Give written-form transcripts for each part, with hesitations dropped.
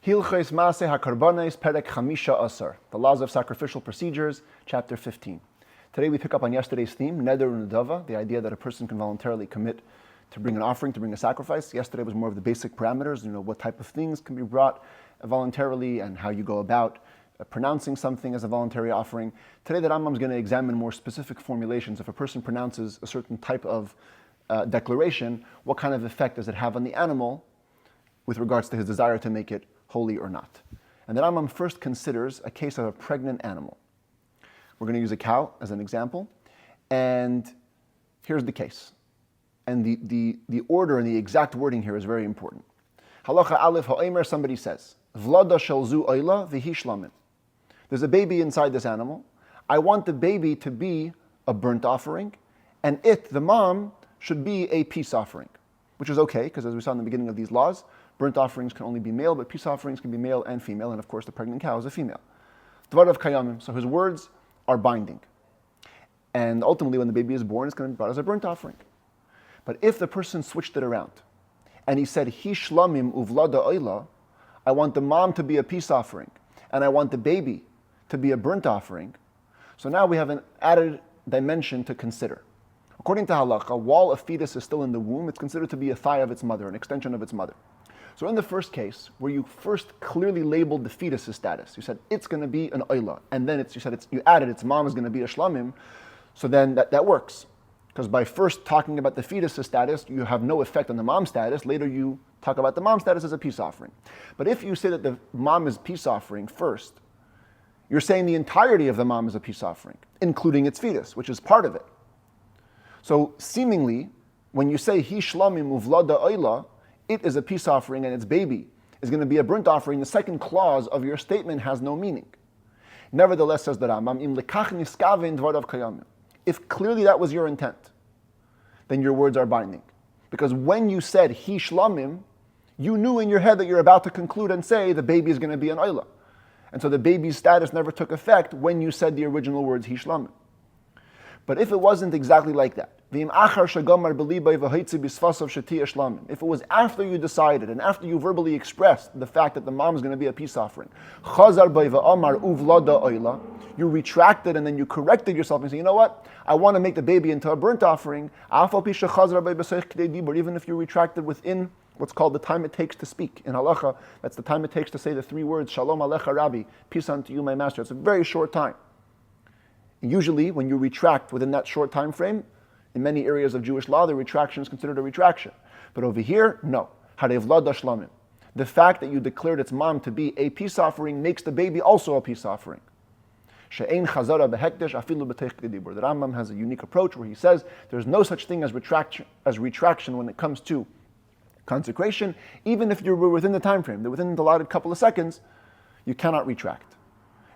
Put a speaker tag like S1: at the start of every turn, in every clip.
S1: Hilchos Maaseh Hakorbanos Perek Chamisha Asar, the laws of sacrificial procedures, chapter 15. Today we pick up on yesterday's theme, Neder Unedava, the idea that a person can voluntarily commit to bring an offering, to bring a sacrifice. Yesterday was more of the basic parameters, what type of things can be brought voluntarily and how you go about pronouncing something as a voluntary offering. Today the Rambam is going to examine more specific formulations. If a person pronounces a certain type of declaration, what kind of effect does it have on the animal with regards to his desire to make it holy or not. And the Rambam first considers a case of a pregnant animal. We're going to use a cow as an example, and here's the case. And the order and the exact wording here is very important. Halacha Aleph Ha'omer, somebody says, Vlada shel zu oila v'hi shlamim. There's a baby inside this animal. I want the baby to be a burnt offering, and the mom, should be a peace offering, which is okay, because as we saw in the beginning of these laws, burnt offerings can only be male, but peace offerings can be male and female, and of course the pregnant cow is a female. Dvarav kayamim, so his words are binding. And ultimately when the baby is born, it's going to be brought as a burnt offering. But if the person switched it around, and he said, Hi shlamim uvlada oila, I want the mom to be a peace offering, and I want the baby to be a burnt offering, so now we have an added dimension to consider. According to halakha, while a fetus is still in the womb, it's considered to be a thigh of its mother, an extension of its mother. So in the first case, where you first clearly labeled the fetus's status, you said it's going to be an oila, and then you added its mom is going to be a shlamim, so then that works. Because by first talking about the fetus's status, you have no effect on the mom's status. Later you talk about the mom's status as a peace offering. But if you say that the mom is peace offering first, you're saying the entirety of the mom is a peace offering, including its fetus, which is part of it. So seemingly, when you say Hi shlamim uvlada oila, it is a peace offering and its baby is going to be a burnt offering, the second clause of your statement has no meaning. Nevertheless, says the Rambam, im lekach niskaven dvarav kayamim. If clearly that was your intent, then your words are binding. Because when you said Hi shlamim, you knew in your head that you're about to conclude and say the baby is going to be an oila. And so the baby's status never took effect when you said the original words Hi shlamim. But if it wasn't exactly like that, if it was after you decided and after you verbally expressed the fact that the mom is going to be a peace offering, you retracted and then you corrected yourself and said, you know what? I want to make the baby into a burnt offering, even if you retracted within what's called the time it takes to speak. In halacha, that's the time it takes to say the three words, Shalom Alecha Rabbi, peace unto you, my master. It's a very short time. Usually, when you retract within that short time frame, in many areas of Jewish law, the retraction is considered a retraction. But over here, no. The fact that you declared its mom to be a peace offering makes the baby also a peace offering. The Rambam has a unique approach where he says there's no such thing as retraction when it comes to consecration. Even if you're within the time frame, within the allotted couple of seconds, you cannot retract.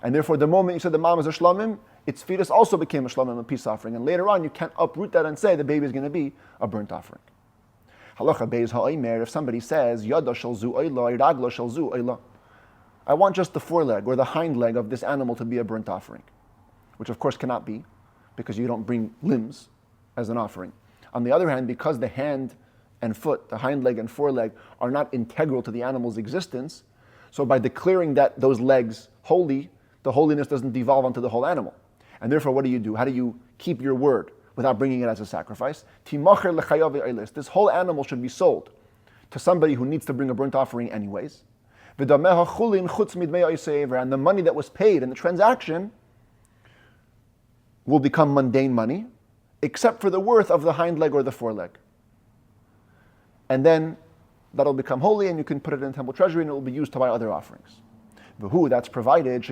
S1: And therefore, the moment you said the mom is a shlamim, its fetus also became a shlamim, a peace offering. And later on, you can't uproot that and say the baby is going to be a burnt offering. Halacha beis ha'omer, if somebody says, Yada shel zu oila, ragla shel zu oila, I want just the foreleg or the hind leg of this animal to be a burnt offering, which of course cannot be, because you don't bring limbs as an offering. On the other hand, because the hand and foot, the hind leg and foreleg, are not integral to the animal's existence, so by declaring that those legs holy, the holiness doesn't devolve onto the whole animal. And therefore, what do? How do you keep your word without bringing it as a sacrifice? This whole animal should be sold to somebody who needs to bring a burnt offering anyways. And the money that was paid in the transaction will become mundane money, except for the worth of the hind leg or the foreleg. And then that'll become holy, and you can put it in temple treasury, and it will be used to buy other offerings. That's provided.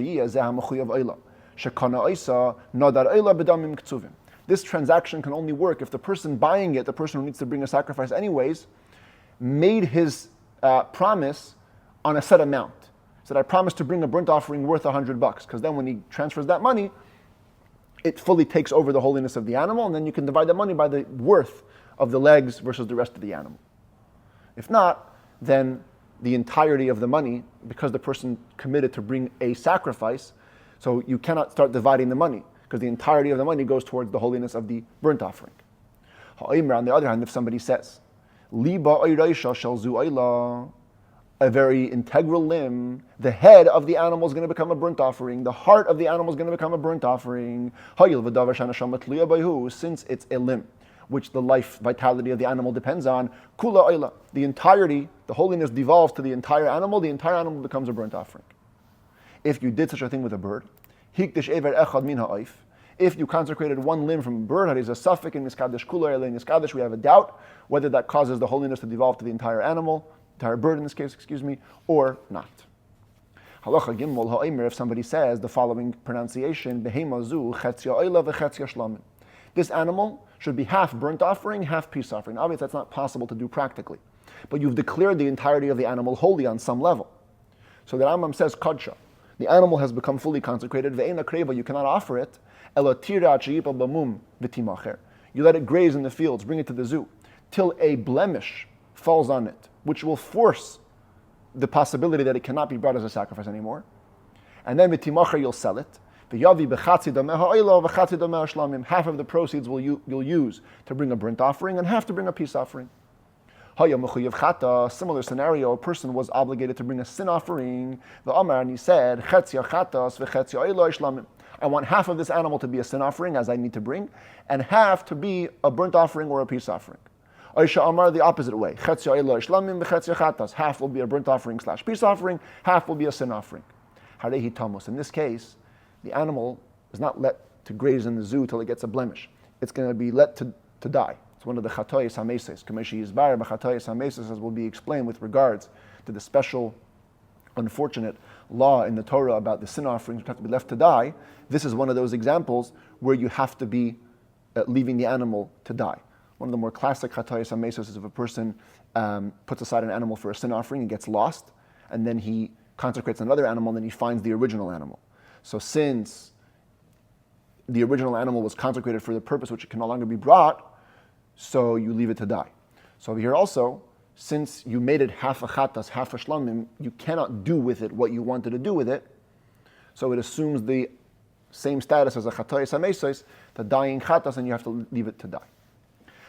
S1: This transaction can only work if the person buying it, the person who needs to bring a sacrifice anyways, made his promise on a set amount. Said, I promise to bring a burnt offering worth $100, because then when he transfers that money, it fully takes over the holiness of the animal, and then you can divide that money by the worth of the legs versus the rest of the animal. If not, then the entirety of the money, because the person committed to bring a sacrifice, so you cannot start dividing the money, because the entirety of the money goes towards the holiness of the burnt offering. On the other hand, if somebody says, Liba a very integral limb, the head of the animal is going to become a burnt offering, the heart of the animal is going to become a burnt offering. Since it's a limb, which the life, vitality of the animal depends on, kula oila, the entirety, the holiness devolves to the entire animal becomes a burnt offering. If you did such a thing with a bird, if you consecrated one limb from a bird, that is a suffix in niskadesh kula oila niskadesh, we have a doubt whether that causes the holiness to devolve to the entire animal, entire bird in this case, or not. Halacha gimel ha'omer, if somebody says the following pronunciation, behema zu chetzia oila v'chetzia shlamim. This animal should be half burnt offering, half peace offering. Obviously, that's not possible to do practically. But you've declared the entirety of the animal holy on some level. So the Rambam says, kadsha. The animal has become fully consecrated. Ve'ena kreva, you cannot offer it. Ela tira sheyipa b'mum v'timacher. You let it graze in the fields, bring it to the zoo, till a blemish falls on it, which will force the possibility that it cannot be brought as a sacrifice anymore. And then v'timacher, you'll sell it. Half of the proceeds you'll use to bring a burnt offering and half to bring a peace offering. Similar scenario, a person was obligated to bring a sin offering. And he said, I want half of this animal to be a sin offering, as I need to bring, and half to be a burnt offering or a peace offering. The opposite way. Half will be a burnt offering / peace offering, half will be a sin offering. In this case, the animal is not let to graze in the zoo till it gets a blemish. It's going to be let to die. It's one of the chatoyes hameses. Kameshi yizbar b'chatoyes hameses, as will be explained with regards to the special, unfortunate law in the Torah about the sin offerings which have to be left to die. This is one of those examples where you have to be leaving the animal to die. One of the more classic chatoyes hameses is if a person puts aside an animal for a sin offering and gets lost, and then he consecrates another animal, and then he finds the original animal. So since the original animal was consecrated for the purpose which it can no longer be brought, so you leave it to die. So over here also, since you made it half a chatas, half a shlamim, you cannot do with it what you wanted to do with it. So it assumes the same status as a chatayis hamesos, the dying chatas, and you have to leave it to die.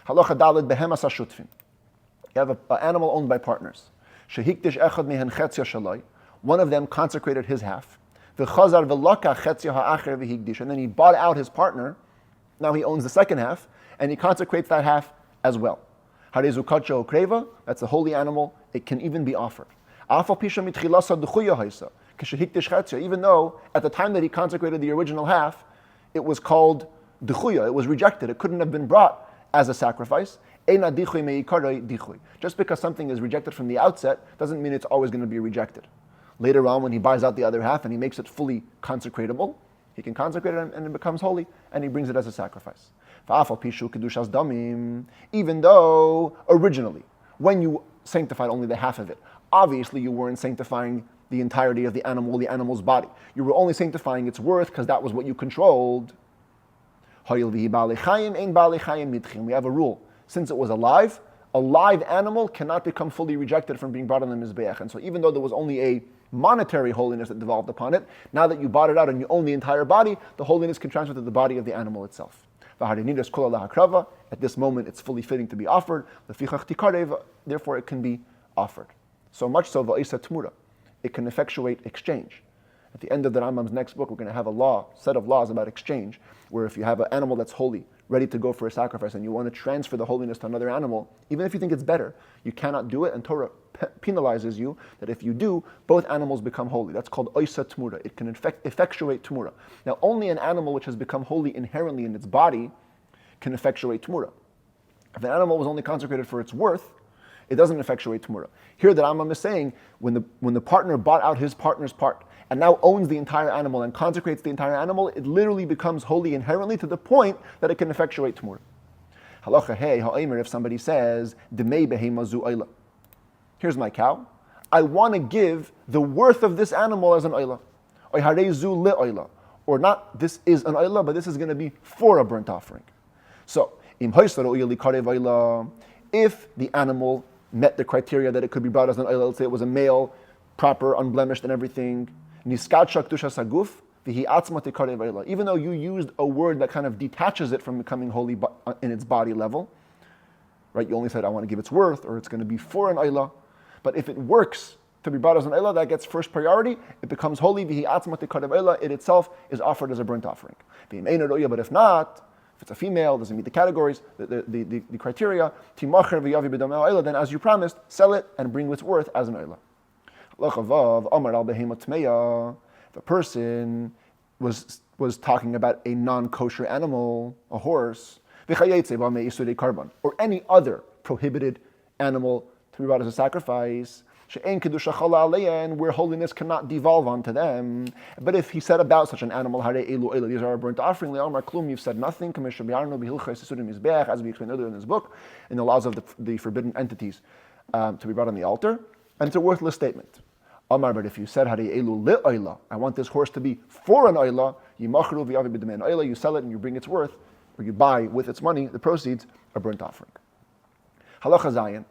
S1: Halacha daled behemas hashutfin. You have an animal owned by partners. Shehikdish echad mehen chetzia shaloi. One of them consecrated his half. And then he bought out his partner. Now he owns the second half, and he consecrates that half as well. That's a holy animal. It can even be offered. Even though at the time that he consecrated the original half, it was called duchuya, it was rejected. It couldn't have been brought as a sacrifice. Just because something is rejected from the outset doesn't mean it's always going to be rejected. Later on, when he buys out the other half and he makes it fully consecratable, he can consecrate it and it becomes holy, and he brings it as a sacrifice. Even though originally, when you sanctified only the half of it, obviously you weren't sanctifying the entirety of the animal's body. You were only sanctifying its worth because that was what you controlled. We have a rule. Since it was alive, a live animal cannot become fully rejected from being brought on the mizbeach. And so even though there was only a monetary holiness that devolved upon it, now that you bought it out and you own the entire body, the holiness can transfer to the body of the animal itself. At this moment, it's fully fitting to be offered. Therefore, it can be offered. So much so, it can effectuate exchange. At the end of the Rambam's next book, we're going to have a set of laws about exchange, where if you have an animal that's holy, ready to go for a sacrifice, and you want to transfer the holiness to another animal, even if you think it's better, you cannot do it, and Torah penalizes you that if you do, both animals become holy. That's called oisa tmura. It can effectuate tmura. Now, only an animal which has become holy inherently in its body can effectuate tmura. If an animal was only consecrated for its worth, it doesn't effectuate tmura. Here, the Rambam is saying, when the partner bought out his partner's part, and now owns the entire animal and consecrates the entire animal, it literally becomes holy inherently to the point that it can effectuate tmura. Halacha hey ha'omer, if somebody says, Demei behema zu oila. Here's my cow. I want to give the worth of this animal as an oila. Oy harei zu le oila. Or not, this is an oila, but this is going to be for a burnt offering. So, im hoysar oila li karev oila. If the animal met the criteria that it could be brought as an oila, let's say it was a male, proper, unblemished and everything, even though you used a word that kind of detaches it from becoming holy in its body level, right? You only said, I want to give its worth, or it's going to be for an oila. But if it works to be brought as an oila, that gets first priority. It becomes holy. It itself is offered as a burnt offering. But if not, if it's a female, doesn't meet the categories, the criteria, then as you promised, sell it and bring its worth as an oila. If a person was talking about a non-kosher animal, a horse, or any other prohibited animal to be brought as a sacrifice, and where holiness cannot devolve onto them. But if he said about such an animal, these are a burnt offering, you've said nothing, as we explained earlier in this book, in the laws of the forbidden entities to be brought on the altar, and it's a worthless statement. But if you said, I want this horse to be for an oila, you sell it and you bring its worth, or you buy with its money, the proceeds, a burnt offering. Halacha Zayin,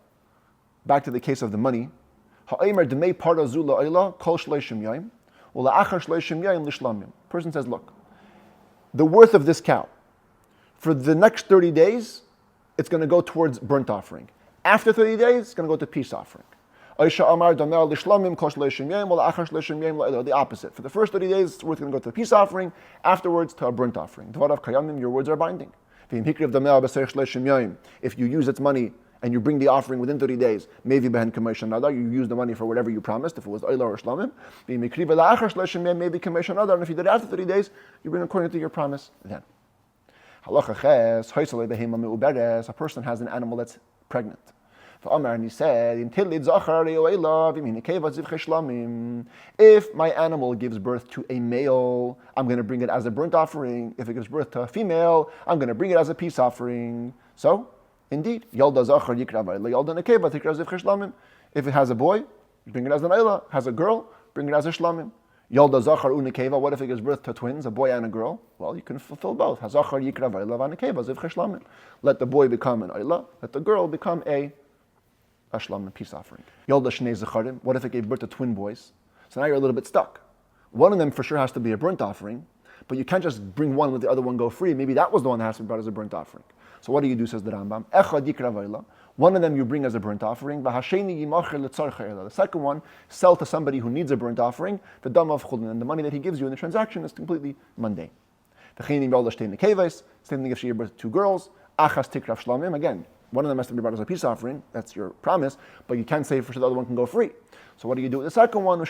S1: back to the case of the money. Person says, look, the worth of this cow, for the next 30 days, it's going to go towards burnt offering. After 30 days, it's going to go to peace offering. The opposite. For the first 30 days, it's worth going to go to the peace offering, afterwards to a burnt offering. Your words are binding. If you use its money and you bring the offering within 30 days, maybe you use the money for whatever you promised, if it was oila or shlamim. Maybe and if you did it after 30 days, you bring according to your promise then. A person has an animal that's pregnant. And he said, if my animal gives birth to a male, I'm going to bring it as a burnt offering. If it gives birth to a female, I'm going to bring it as a peace offering. So, indeed, if it has a boy, bring it as an oila. Has a girl, bring it as a shlamim. What if it gives birth to twins, a boy and a girl? Well, you can fulfill both. Let the boy become an oila, let the girl become a shlamim, peace offering. What if it gave birth to twin boys? So now you're a little bit stuck. One of them for sure has to be a burnt offering, but you can't just bring one with the other one go free. Maybe that was the one that has to be brought as a burnt offering. So what do you do, says the Rambam? One of them you bring as a burnt offering. The second one, sell to somebody who needs a burnt offering, the dam of chulin, and the money that he gives you in the transaction is completely mundane. Same thing if she gave birth to two girls. Again, one of them has to be brought as a peace offering, that's your promise, but you can't say for sure the other one can go free. So what do you do with the second one?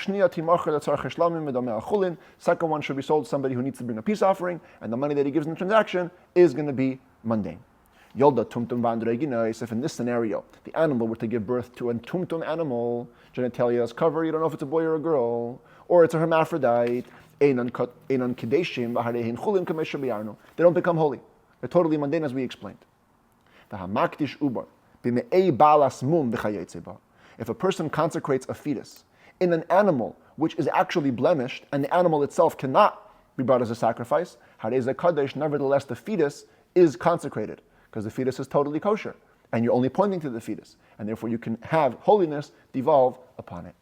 S1: Second one should be sold to somebody who needs to bring a peace offering, and the money that he gives in the transaction is going to be mundane. If in this scenario, the animal were to give birth to a tumtum animal, genitalia is covered, you don't know if it's a boy or a girl, or it's a hermaphrodite, they don't become holy. They're totally mundane, as we explained. If a person consecrates a fetus in an animal which is actually blemished, and the animal itself cannot be brought as a sacrifice, nevertheless the fetus is consecrated, because the fetus is totally kosher, and you're only pointing to the fetus, and therefore you can have holiness devolve upon it.